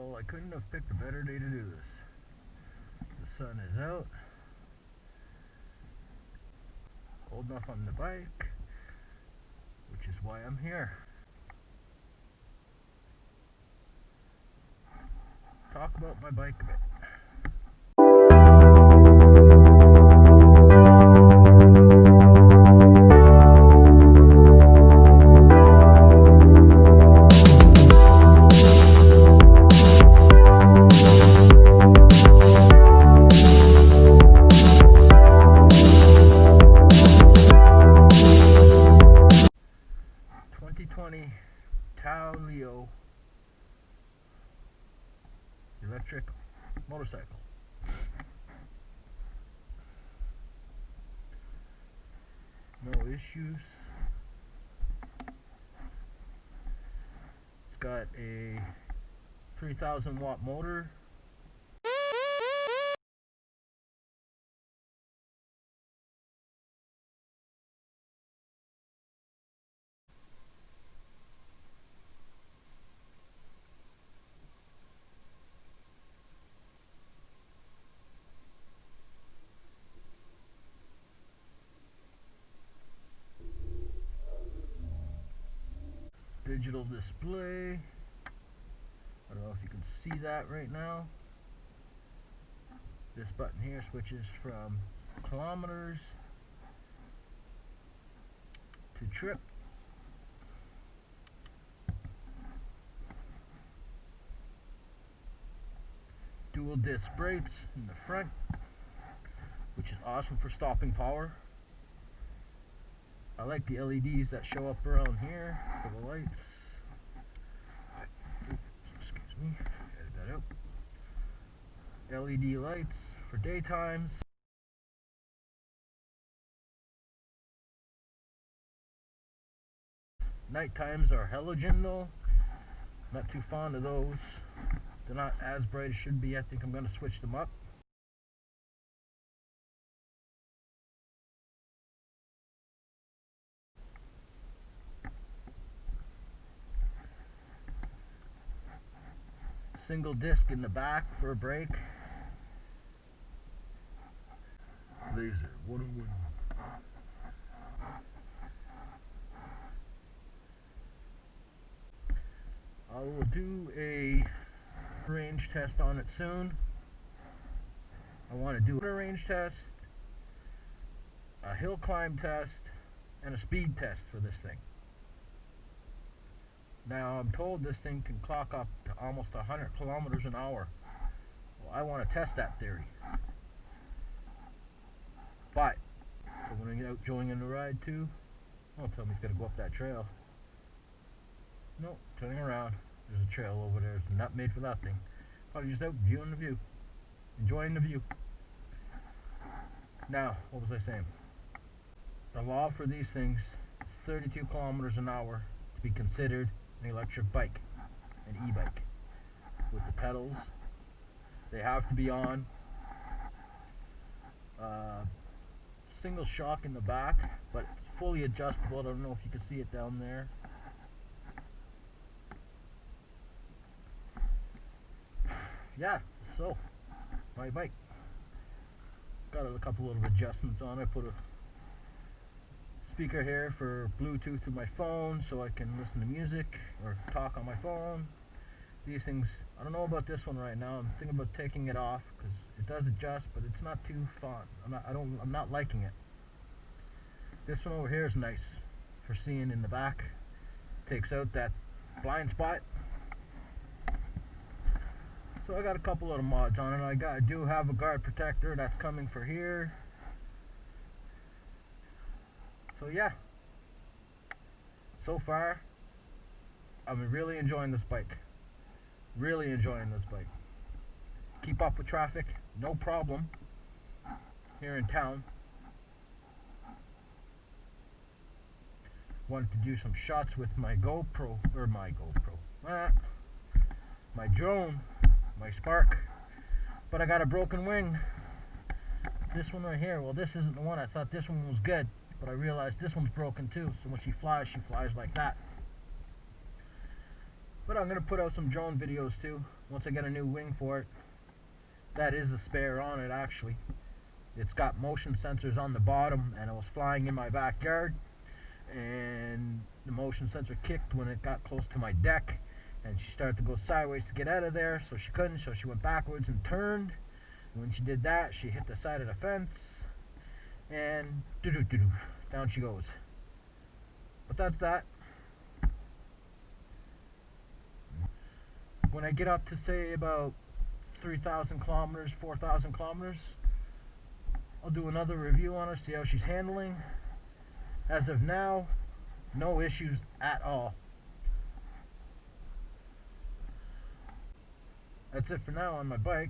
Well, I couldn't have picked a better day to do this. The sun is out. Cold enough on the bike, which is why I'm here. Talk about my bike a bit. 2020 Tao Leo electric motorcycle. No issues. It's got a 3,000 watt motor. Digital display. I don't know if you can see that right now. This button here switches from kilometers to trip. Dual disc brakes in the front, which is awesome for stopping power. I like the LEDs that show up around here for the lights. Excuse me, edit that out. LED lights for daytimes. Night times are halogen though. Not too fond of those. They're not as bright as should be. I think I'm going to switch them up. Single disc in the back for a brake. Laser 101. I will do a range test on it soon. I want to do a range test, a hill climb test, and a speed test for this thing. Now I'm told this thing can clock up to almost 100 kilometers an hour. Well, I want to test that theory. But, so when I get out joining the ride too, don't tell me he's got to go up that trail. Nope, turning around. There's a trail over there. It's not made for that thing. Probably just out viewing the view. Enjoying the view. Now, what was I saying? The law for these things is 32 kilometers an hour to be considered an electric bike, an e-bike. With the pedals, they have to be on. Single shock in the back, but it's fully adjustable. I don't know if you can see it down there. Yeah, so my bike got a couple little adjustments on it. Put a speaker here for Bluetooth to my phone so I can listen to music or talk on my phone. These things, I don't know about this one right now. I'm thinking about taking it off because it does adjust, but it's not too fun. I'm not liking it. This one over here is nice for seeing in the back. Takes out that blind spot. So I got a couple of mods on it. I do have a guard protector that's coming for here. So yeah. So far, I'm really enjoying this bike. Really enjoying this bike. Keep up with traffic, no problem. Here in town. Wanted to do some shots with my GoPro, my drone, my Spark, but I got a broken wing. This one right here, well, this isn't the one. I thought this one was good, but I realized this one's broken too. So when she flies like that. But But I'm going to put out some drone videos too once I get a new wing for it. That is a spare on it actually. It's got motion sensors on the bottom, and it was flying in my backyard, and the motion sensor kicked when it got close to my deck, and she started to go sideways to get out of there, so she couldn't, so she went backwards and turned. And when she did that, she hit the side of the fence, and doo-doo-doo-doo, down she goes. But that's that. When I get up to say about 3,000 kilometers, 4,000 kilometers, I'll do another review on her, see how she's handling. As of now, no issues at all. That's it for now on my bike.